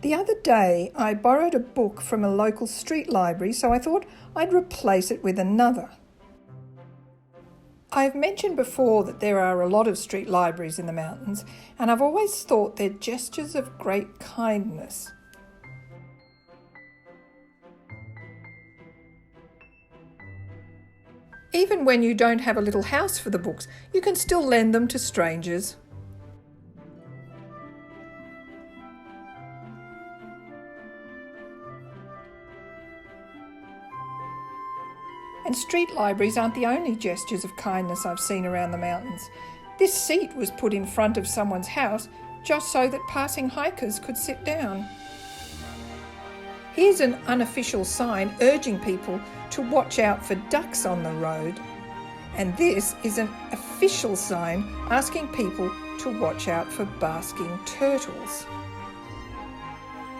The other day, I borrowed a book from a local street library, so I thought I'd replace it with another. I've mentioned before that there are a lot of street libraries in the mountains, and I've always thought they're gestures of great kindness. Even when you don't have a little house for the books, you can still lend them to strangers. And street libraries aren't the only gestures of kindness I've seen around the mountains. This seat was put in front of someone's house just so that passing hikers could sit down. Here's an unofficial sign urging people to watch out for ducks on the road. And this is an official sign asking people to watch out for basking turtles.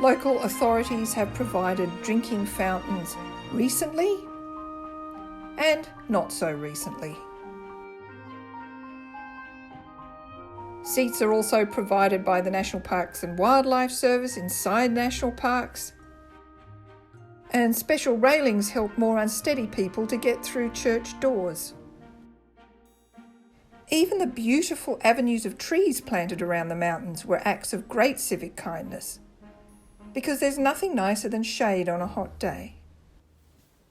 Local authorities have provided drinking fountains recently and not so recently. Seats are also provided by the National Parks and Wildlife Service inside national parks. And special railings help more unsteady people to get through church doors. Even the beautiful avenues of trees planted around the mountains were acts of great civic kindness, because there's nothing nicer than shade on a hot day.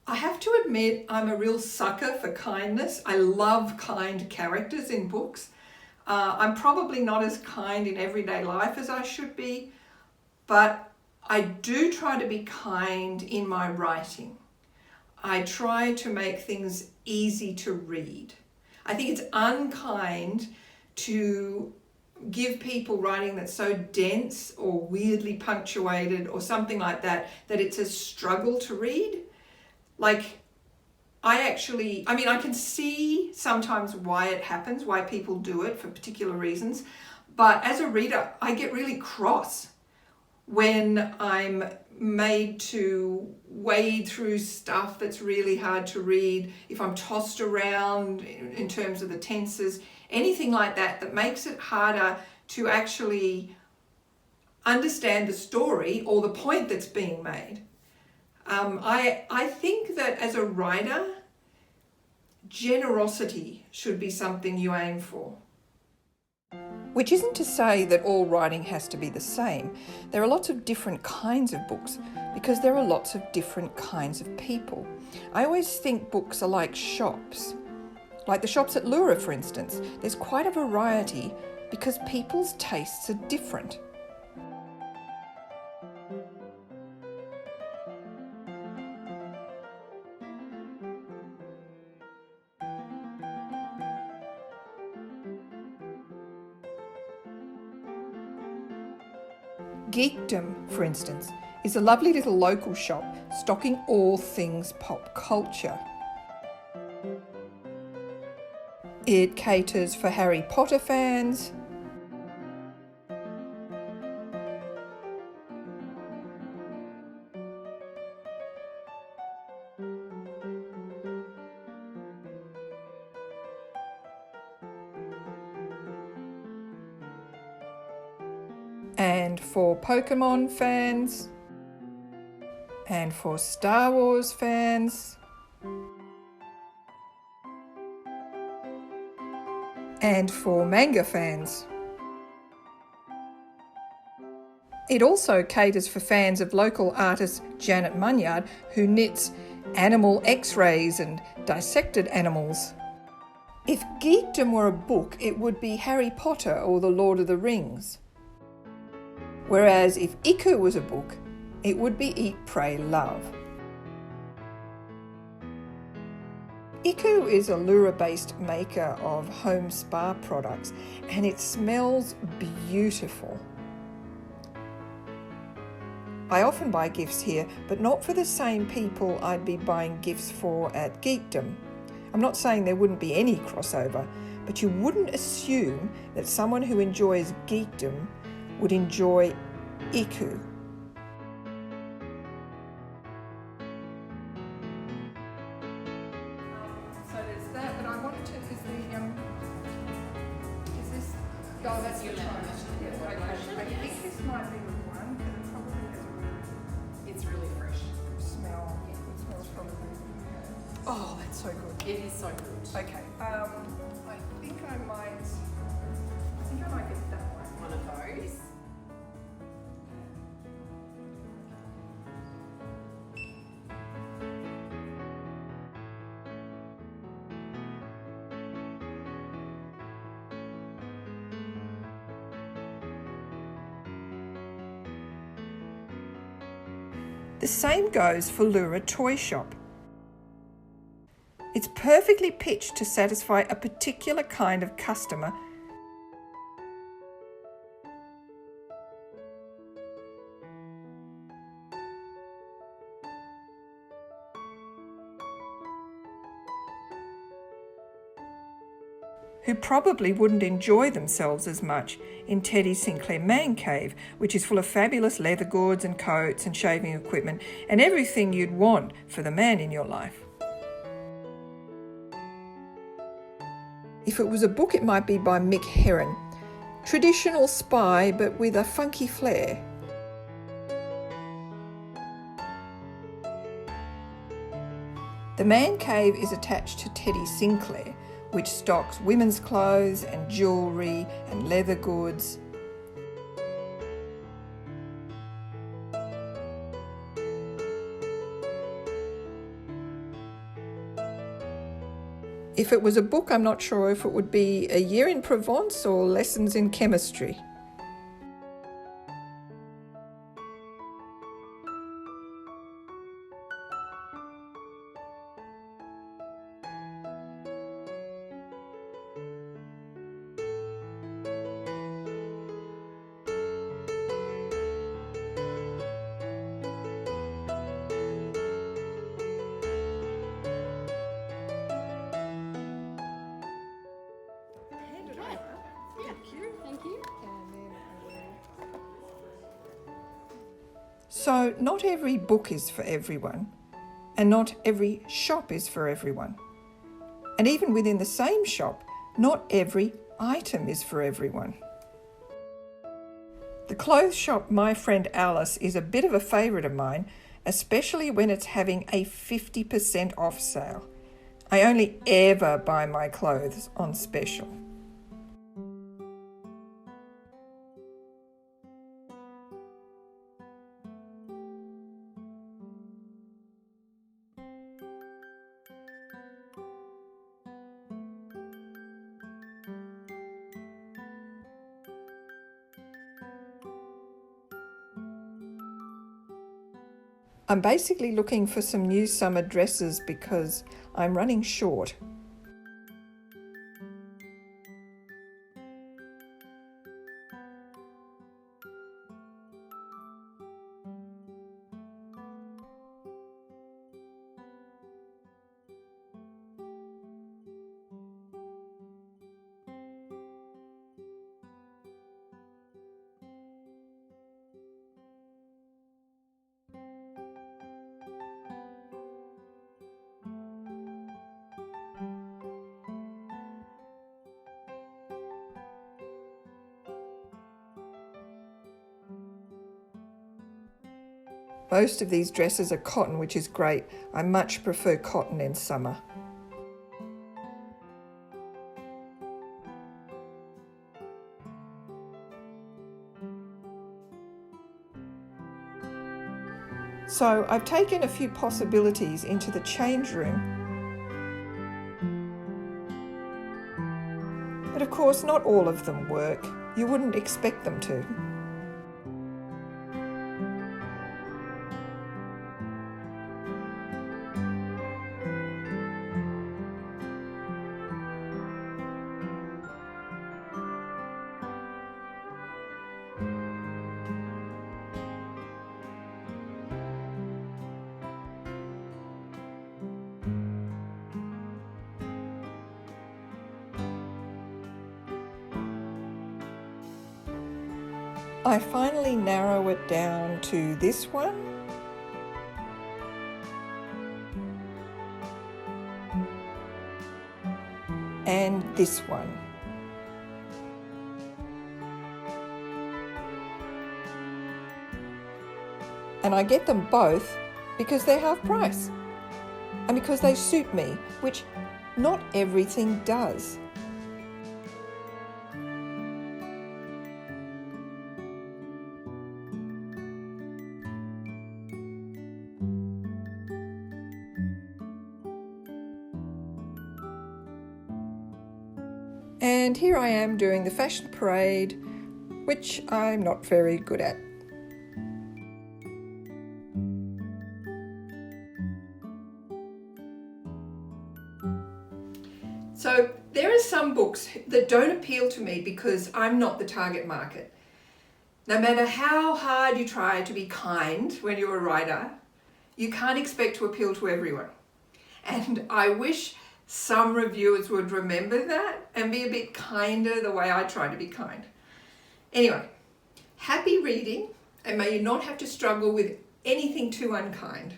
I have to admit I'm a real sucker for kindness. I love kind characters in books. I'm probably not as kind in everyday life as I should be, but I do try to be kind in my writing. I try to make things easy to read. I think it's unkind to give people writing that's so dense or weirdly punctuated or something like that, that it's a struggle to read. I can see sometimes why it happens, why people do it for particular reasons. But as a reader, I get really cross when I'm made to wade through stuff that's really hard to read, if I'm tossed around in terms of the tenses, anything like that makes it harder to actually understand the story or the point that's being made. I think that as a writer, generosity should be something you aim for. Which isn't to say that all writing has to be the same. There are lots of different kinds of books because there are lots of different kinds of people. I always think books are like shops. Like the shops at Leura, for instance. There's quite a variety because people's tastes are different. Geekdom, for instance, is a lovely little local shop stocking all things pop culture. It caters for Harry Potter fans, and for Pokemon fans, and for Star Wars fans, and for manga fans. It also caters for fans of local artist Janet Munyard, who knits animal x-rays and dissected animals. If geekdom were a book, it would be Harry Potter or The Lord of the Rings. Whereas if Iku was a book, it would be Eat, Pray, Love. Iku is a Leura-based maker of home spa products, and it smells beautiful. I often buy gifts here, but not for the same people I'd be buying gifts for at Geekdom. I'm not saying there wouldn't be any crossover, but you wouldn't assume that someone who enjoys Geekdom would enjoy Iku. So there's that, but I wanted to, is this, oh, that's your time. Yeah, okay. I think this might be the one, but it probably Oh, that's so good. It is so good. Okay, I think I might get that one. One of those. The same goes for Leura Toy Shop. It's perfectly pitched to satisfy a particular kind of customer. Who probably wouldn't enjoy themselves as much in Teddy Sinclair Man Cave, which is full of fabulous leather goods and coats and shaving equipment and everything you'd want for the man in your life. If it was a book, it might be by Mick Herron. Traditional spy, but with a funky flair. The Man Cave is attached to Teddy Sinclair, which stocks women's clothes and jewellery and leather goods. If it was a book, I'm not sure if it would be A Year in Provence or Lessons in Chemistry. Thank you. So not every book is for everyone, and not every shop is for everyone. And even within the same shop, not every item is for everyone. The clothes shop My Friend Alice is a bit of a favourite of mine, especially when it's having a 50% off sale. I only ever buy my clothes on special. I'm basically looking for some new summer dresses because I'm running short. Most of these dresses are cotton, which is great. I much prefer cotton in summer. So I've taken a few possibilities into the change room. But of course, not all of them work. You wouldn't expect them to. I finally narrow it down to this one. And this one. And I get them both because they're half price. and because they suit me, which not everything does. And here I am doing the fashion parade, which I'm not very good at. So there are some books that don't appeal to me because I'm not the target market. No matter how hard you try to be kind when you're a writer, you can't expect to appeal to everyone. And I wish some reviewers would remember that and be a bit kinder the way I try to be kind. Anyway, happy reading, and may you not have to struggle with anything too unkind.